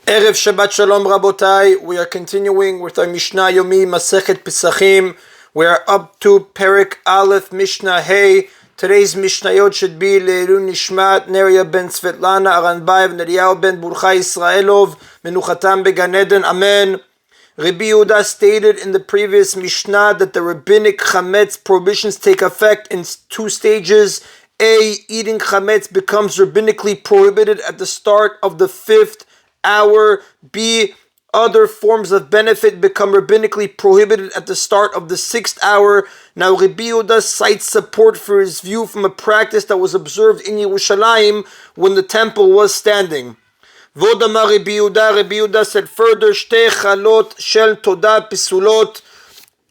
Erev Shabbat Shalom Rabotai. We are continuing with our Mishna Yomi Masechet Pesachim. We are up to Perek Aleph Mishnah Hey. Today's Mishnayot should be Le'ilun Nishmat Neria ben Svetlana Aranbaev Neriyahu ben Burcha Israelov Menuchatam Began Eden. Amen. Rabbi Yehuda stated in the previous Mishnah that the rabbinic chametz prohibitions take effect in two stages. A. Eating chametz becomes rabbinically prohibited at the start of the 5th hour. B. Other forms of benefit become rabbinically prohibited at the start of the 6th hour. Now, Rabbi Yehuda cites support for his view from a practice that was observed in Yerushalayim when the temple was standing. Vodamar Rabbi Yehuda said further, Shtei chalot shel todah pisulot.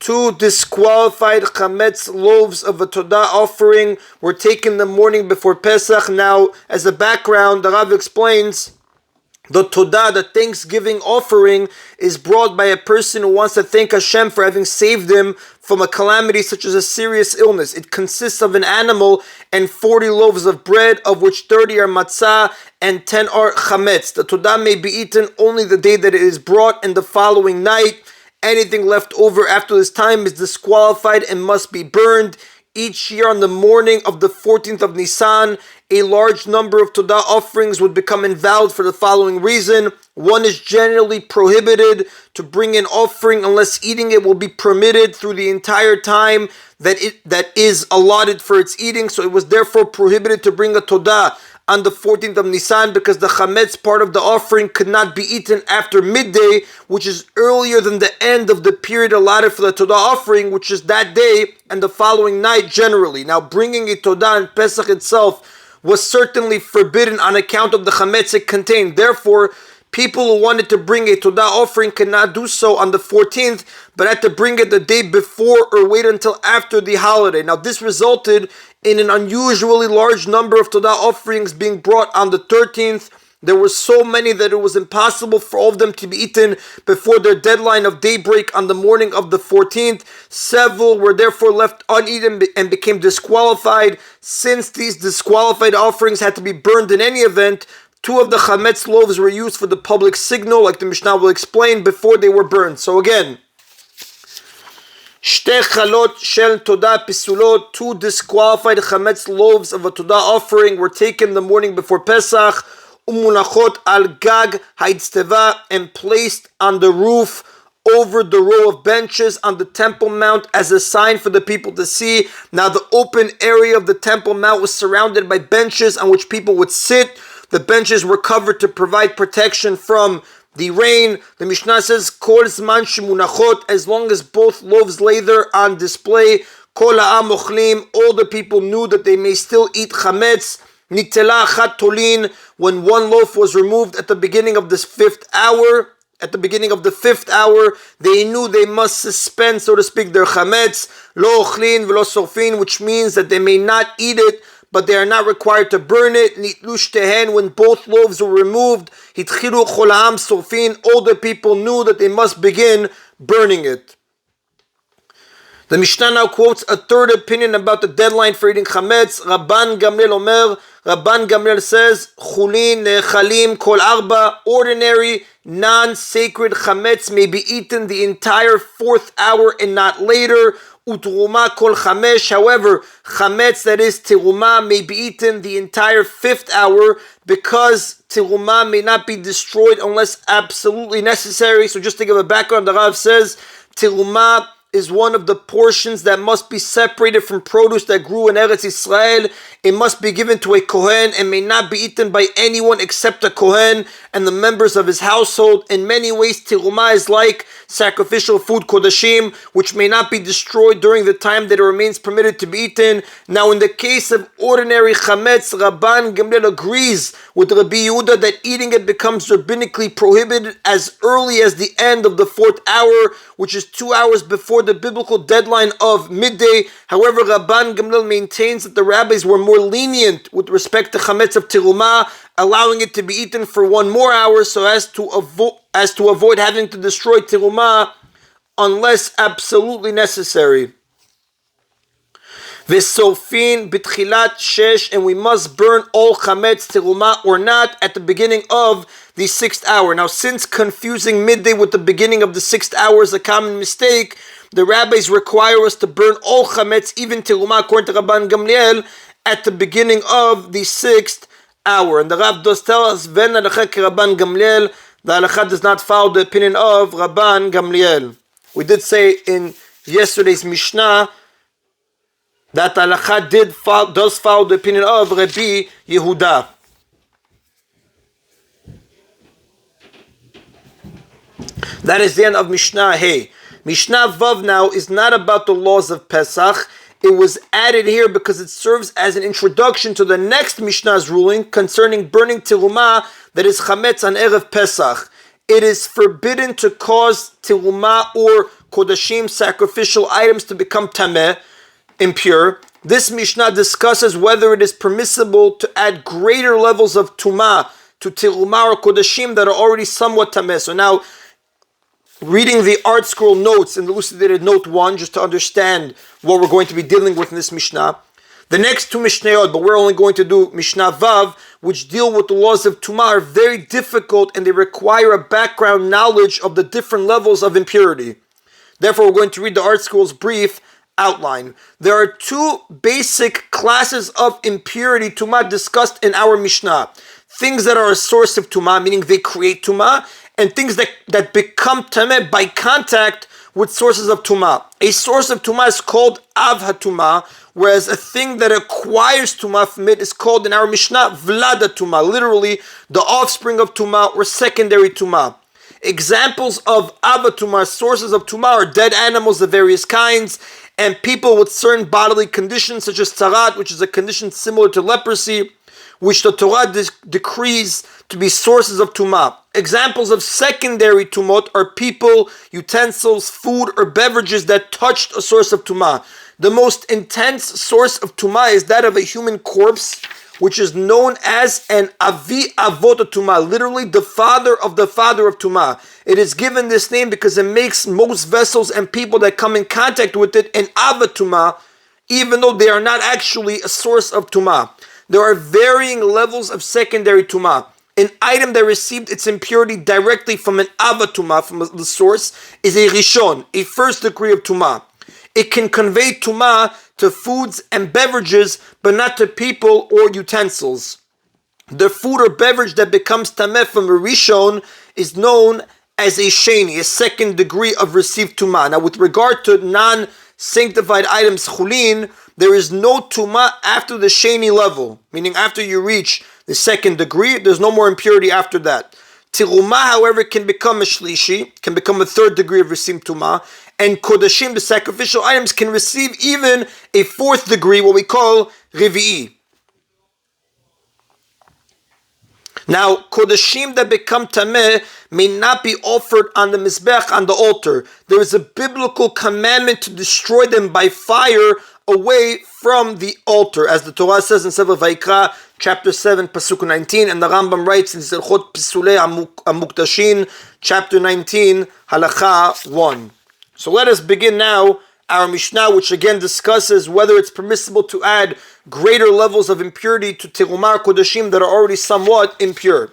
Two disqualified chametz loaves of a todah offering were taken the morning before Pesach. Now, as a background, the Rav explains, the todah, the thanksgiving offering, is brought by a person who wants to thank Hashem for having saved him from a calamity such as a serious illness. It consists of an animal and 40 loaves of bread, of which 30 are matzah and 10 are chametz. The todah may be eaten only the day that it is brought and the following night. Anything left over after this time is disqualified and must be burned. Each year on the morning of the 14th of Nisan, a large number of todah offerings would become invalid for the following reason. One is generally prohibited to bring an offering unless eating it will be permitted through the entire time that is allotted for its eating. So it was therefore prohibited to bring a todah on the 14th of Nisan because the chametz part of the offering could not be eaten after midday, which is earlier than the end of the period allotted for the todah offering, which is that day and the following night generally. Now, bringing a todah in Pesach itself was certainly forbidden on account of the chametz it contained. Therefore, people who wanted to bring a todah offering could not do so on the 14th, but had to bring it the day before or wait until after the holiday. Now, this resulted in an unusually large number of todah offerings being brought on the 13th. There were so many that it was impossible for all of them to be eaten before their deadline of daybreak on the morning of the 14th. Several were therefore left uneaten and became disqualified. Since these disqualified offerings had to be burned in any event, two of the chametz loaves were used for the public signal, like the Mishnah will explain, before they were burned. So again, Shtei chalot shel todah pisulot, two disqualified chametz loaves of a todah offering were taken the morning before Pesach, umunachot al gag ha'itzdeva, and placed on the roof over the row of benches on the Temple Mount as a sign for the people to see. Now the open area of the Temple Mount was surrounded by benches on which people would sit. The benches were covered to provide protection from the rain. The Mishnah says, Kol zman shemunachot, as long as both loaves lay there on display, Kol ha'am ochlim, all the people knew that they may still eat chametz. Nitela achat tolin, when one loaf was removed at the beginning of this 5th hour, they knew they must suspend, so to speak, their chametz. Lo ochlin v'lo sorfin, which means that they may not eat it, but they are not required to burn it. Nitlu shtehen, when both loaves were removed, hitchilu chol ha'am sorfin, all the people knew that they must begin burning it. The Mishnah now quotes a third opinion about the deadline for eating chametz. Rabban Gamliel says, Chulin ne'echalim kol arba, ordinary, non-sacred chametz may be eaten the entire 4th hour and not later. Utruma kol chamesh, however, chametz that is tiruma may be eaten the entire 5th hour because tiruma may not be destroyed unless absolutely necessary. So just to give a background, the Rav says tiruma is one of the portions that must be separated from produce that grew in Eretz Israel. It must be given to a Kohen and may not be eaten by anyone except a Kohen and the members of his household. In many ways, tiruma is like sacrificial food, kodashim, which may not be destroyed during the time that it remains permitted to be eaten. Now, in the case of ordinary chametz, Rabban Gamliel agrees with Rabbi Yehuda that eating it becomes rabbinically prohibited as early as the end of the 4th hour, which is 2 hours before the biblical deadline of midday. However, Rabban Gamliel maintains that the rabbis were more lenient with respect to chametz of tiruma, allowing it to be eaten for 1 more hour so as to avoid having to destroy tiruma unless absolutely necessary. V'sofin b'tchilat shesh, and we must burn all chametz tiruma or not at the beginning of the 6th hour. Now, since confusing midday with the beginning of the 6th hour is a common mistake, the rabbis require us to burn all chametz, even teruma, according to Rabban Gamliel, at the beginning of the 6th hour. And the Rav does tell us, Ven halacha Rabban Gamliel, the halacha does not follow the opinion of Rabban Gamliel. We did say in yesterday's Mishnah that the halacha does follow the opinion of Rabbi Yehuda. That is the end of Mishnah Hey. Mishnah Vav now is not about the laws of Pesach. It was added here because it serves as an introduction to the next Mishnah's ruling concerning burning teruma that is chametz on Erev Pesach. It is forbidden to cause teruma or kodashim, sacrificial items, to become tameh, impure. This Mishnah discusses whether it is permissible to add greater levels of tuma to teruma or kodashim that are already somewhat tameh. So now, reading the art scroll notes in the elucidated note 1, just to understand what we're going to be dealing with in this Mishnah. The next two Mishnayot, but we're only going to do Mishnah Vav, which deal with the laws of Tumah, are very difficult and they require a background knowledge of the different levels of impurity. Therefore, we're going to read the art scroll's brief outline. There are two basic classes of impurity, Tumah, discussed in our Mishnah. Things that are a source of Tumah, meaning they create Tumah, and things that become tameh by contact with sources of tumah. A source of tumah is called av hatumah, whereas a thing that acquires tumah from it is called in our Mishnah vlada tumah, literally the offspring of tumah or secondary tumah. Examples of av hatumah, sources of tumah, are dead animals of various kinds and people with certain bodily conditions such as tzarat, which is a condition similar to leprosy, which the Torah decrees to be sources of tumah. Examples of secondary tumot are people, utensils, food, or beverages that touched a source of tumah. The most intense source of tumah is that of a human corpse, which is known as an avi avot tumah, literally the father of tumah. It is given this name because it makes most vessels and people that come in contact with it an avat tumah, even though they are not actually a source of tumah. There are varying levels of secondary tumah. An item that received its impurity directly from an avatuma, from the source, is a rishon, a first degree of tumah. It can convey tumah to foods and beverages, but not to people or utensils. The food or beverage that becomes tameh from a rishon is known as a sheni, a second degree of received tumah. Now, with regard to non-sanctified items, chulin, there is no tumah after the sheni level, meaning after you reach the second degree, there's no more impurity after that. Tiruma, however, can become a shlishi, can become a third degree of received tumah, and kodashim, the sacrificial items, can receive even a fourth degree, what we call revi'i. Now, kodashim that become tameh may not be offered on the mizbech, on the altar. There is a biblical commandment to destroy them by fire away from the altar, as the Torah says in Sefer Vayikra, chapter 7, pasuk 19, and the Rambam writes in Zilchot Pisulei Amukdashin, chapter 19, halacha 1. So let us begin now our Mishnah, which again discusses whether it's permissible to add greater levels of impurity to terumah kodashim that are already somewhat impure.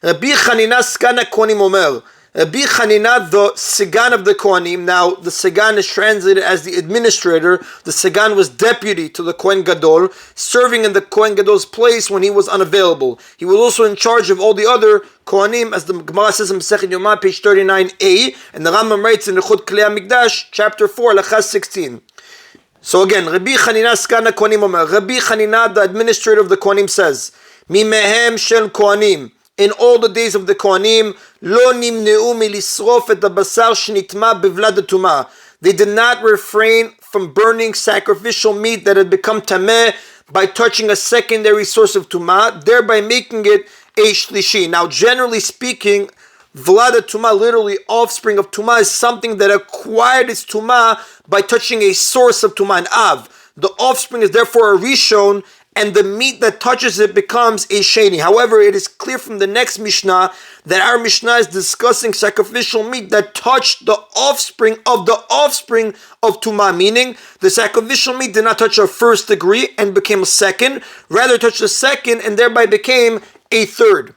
Rabbi Chanina Skana Kohanim Omer. Rabbi Chanina, the Sigan of the Kohanim. Now, the Sigan is translated as the administrator. The Sigan was deputy to the Kohen Gadol, serving in the Kohen Gadol's place when he was unavailable. He was also in charge of all the other Kohanim, as the Gemara says in Masechet Yoma, page 39a, and the Rambam writes in Nechut Klei HaMikdash, chapter 4, halacha 16. So again, Rabbi Chanina Skana Kohanim Omer. Rabbi Chanina, the administrator of the Kohanim, says, Mimehem shel Kohanim. In all the days of the Kohanim, lo nimneu milisrof et habasar shenitma bevlad tumah. They did not refrain from burning sacrificial meat that had become tameh by touching a secondary source of tumah, thereby making it a shlishi. Now, generally speaking, vlad tumah, literally offspring of tumah, is something that acquired its tumah by touching a source of tumah, an av. The offspring is therefore a rishon, and the meat that touches it becomes a sheni. However, it is clear from the next Mishnah that our Mishnah is discussing sacrificial meat that touched the offspring of Tumah, meaning the sacrificial meat did not touch a first degree and became a second, rather touched a second and thereby became a third.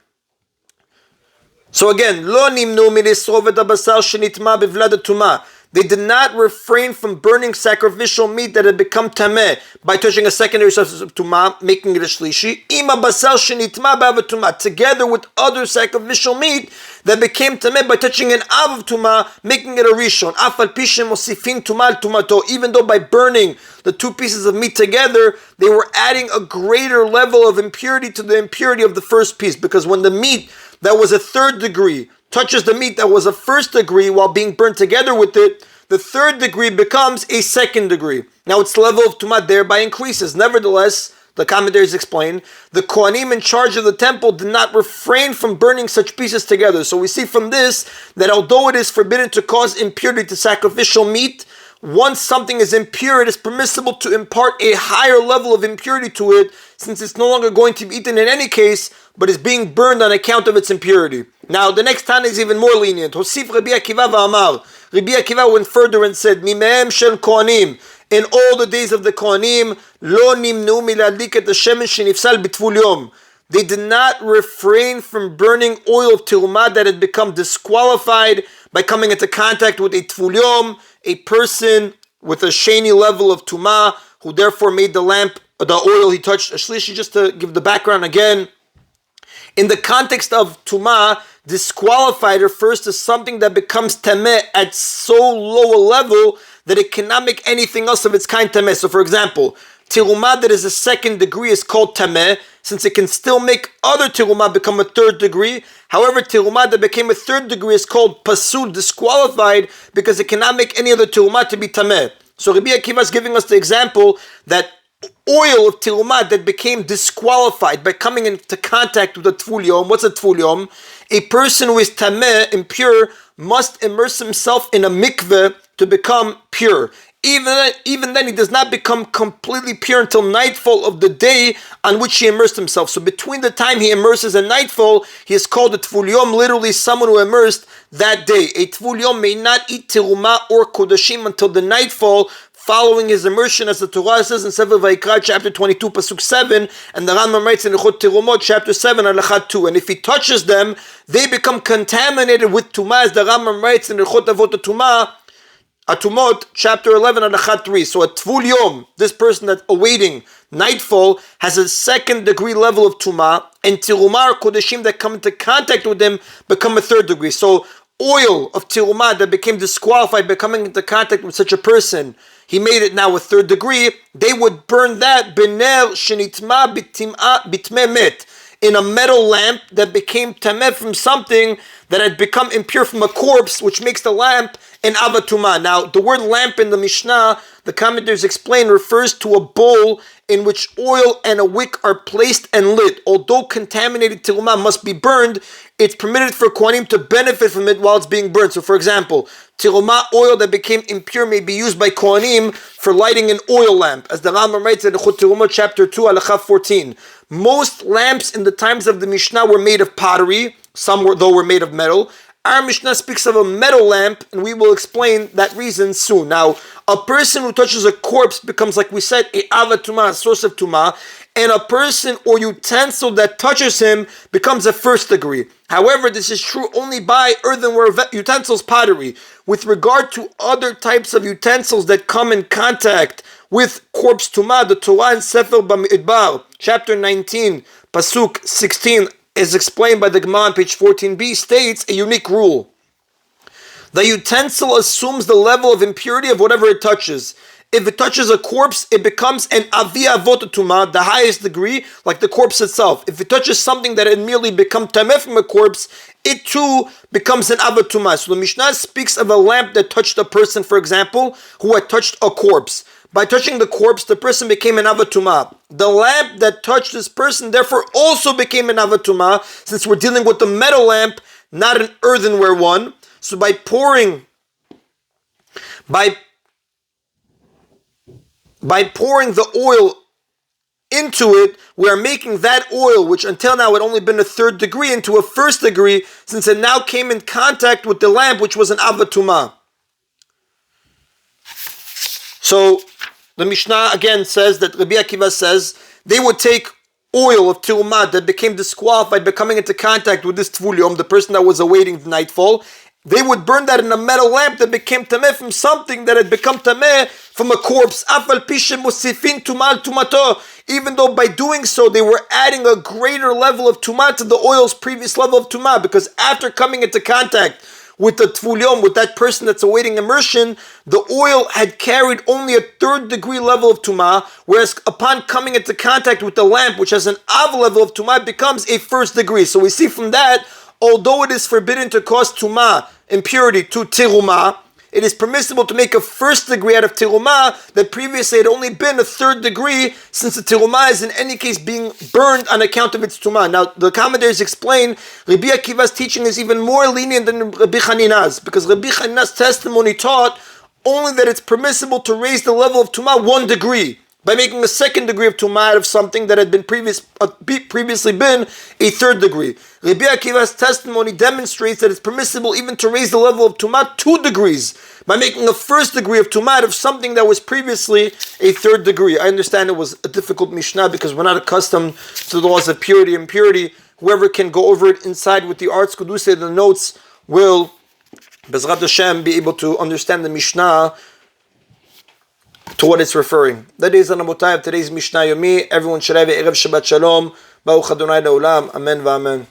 So again, lo nimnu milisrov et habasar shenitma bevlad hatuma. They did not refrain from burning sacrificial meat that had become tameh by touching a secondary substance of tumah, making it a shlishi. Ima basar shenitma b'av tumah, together with other sacrificial meat that became tameh by touching an av of tumah, making it a rishon. Afal pishem osifin tumah tumato. Even though by burning the two pieces of meat together, they were adding a greater level of impurity to the impurity of the first piece, because when the meat that was a third degree touches the meat that was a first degree while being burnt together with it, the third degree becomes a second degree. Now its level of tumah thereby increases. Nevertheless, the commentaries explain, the Kohanim in charge of the temple did not refrain from burning such pieces together. So we see from this that although it is forbidden to cause impurity to sacrificial meat, once something is impure, it is permissible to impart a higher level of impurity to it, since it's no longer going to be eaten in any case, but is being burned on account of its impurity. Now, the next Tana is even more lenient. Hosif Rabbi Akiva v'amar. Rabbi Akiva went further and said, Mimehem shel Kohanim. In all the days of the Kohanim, lo nimnu miladlik et hashemesh shenifsal b'tvul yom. They did not refrain from burning oil of terumah that had become disqualified by coming into contact with a tvul yom, a person with a sheni level of tumah, who therefore made the lamp, the oil he touched a shlishi. Just to give the background again, in the context of tumah, disqualified refers to something that becomes tameh at so low a level that it cannot make anything else of its kind tameh. So for example, tirumah that is a second degree is called tameh, since it can still make other tirumah become a third degree. However, tirumah that became a third degree is called pasul, disqualified, because it cannot make any other tirumah to be tameh. So Rabbi Akiva is giving us the example that oil of tirumah that became disqualified by coming into contact with a tvul yom. What's a tvul yom? A person who is tameh, impure, must immerse himself in a mikveh to become pure. Even then, he does not become completely pure until nightfall of the day on which he immersed himself. So between the time he immerses and nightfall, he is called a tvul yom, literally someone who immersed that day. A tvul yom may not eat tirumah or kodashim until the nightfall following his immersion, as the Torah says in Sefer Vayikra, chapter 22, pasuk 7, and the Rambam writes in Ilchot Tirumot, chapter 7, halakha 2. And if he touches them, they become contaminated with tumah, as the Rambam writes in Ilchot Avot Tumah, Atumot, chapter 11, halakha 3. So a tvul yom, this person that's awaiting nightfall, has a second degree level of tumah, and tirumah or kodeshim that come into contact with them become a third degree. So oil of tirumah that became disqualified by coming into contact with such a person, he made it now a third degree, they would burn that bener shenitma bitmeh met, in a metal lamp that became tameh from something that had become impure from a corpse, which makes the lamp an avatuma. Now, the word lamp in the Mishnah, the commentators explain, refers to a bowl in which oil and a wick are placed and lit. Although contaminated tirumah must be burned, it's permitted for Kohanim to benefit from it while it's being burned. So, for example, tirumah oil that became impure may be used by Kohanim for lighting an oil lamp, as the Rambam writes in Ilchot Tirumot, chapter 2, halakha 14. Most lamps in the times of the Mishnah were made of pottery, some were made of metal. Our Mishnah speaks of a metal lamp, and we will explain that reason soon. Now, a person who touches a corpse becomes, like we said, a avatuma, a source of tumah, and a person or utensil that touches him becomes a first degree. However, this is true only by earthenware utensils, pottery. With regard to other types of utensils that come in contact with corpse tumah, the Torah in Sefer Bamidbar, chapter 19, pasuk 16, is explained by the Gemara on page 14b, states a unique rule. The utensil assumes the level of impurity of whatever it touches. If it touches a corpse, it becomes an avi avot tumah, the highest degree, like the corpse itself. If it touches something that had merely become tameh from a corpse, it too becomes an avat tumah. So the Mishnah speaks of a lamp that touched a person, for example, who had touched a corpse. By touching the corpse, the person became an avatuma. The lamp that touched this person, therefore, also became an avatuma, since we're dealing with a metal lamp, not an earthenware one. So by pouring the oil into it, we are making that oil, which until now had only been a third degree, into a first degree, since it now came in contact with the lamp, which was an avatuma. So the Mishnah again says that Rabbi Akiva says they would take oil of Tirumah that became disqualified by coming into contact with this Tvulium, the person that was awaiting the nightfall, they would burn that in a metal lamp that became tameh from something that had become tameh from a corpse. Even though by doing so they were adding a greater level of tumah to the oil's previous level of tumah, because after coming into contact with the tvulium, with that person that's awaiting immersion, the oil had carried only a 3rd degree level of tumah, whereas upon coming into contact with the lamp, which has an av level of tumah, it becomes a 1st degree. So we see from that, although it is forbidden to cause tumah, impurity, to tirumah, it is permissible to make a 1st degree out of tirumah that previously had only been a 3rd degree, since the tirumah is in any case being burned on account of its tumah. Now, the commentators explain Rabbi Akiva's teaching is even more lenient than Rabbi Chanina's, because Rabbi Chanina's testimony taught only that it's permissible to raise the level of tumah 1 degree by making a 2nd degree of tumah out of something that had been previously been a 3rd degree. Rabbi Akiva's testimony demonstrates that it's permissible even to raise the level of tumah 2 degrees by making a 1st degree of tumah out of something that was previously a 3rd degree. I understand it was a difficult Mishnah because we're not accustomed to the laws of purity and impurity. Whoever can go over it inside with the arts Kedusha, the notes, will, Bezrat Hashem, be able to understand the Mishnah to what it's referring. That is the Rabotai of today's Mishna Yomi. Everyone should have a Erev Shabbat Shalom. Baruch Adonai Le'olam. Amen v'amen.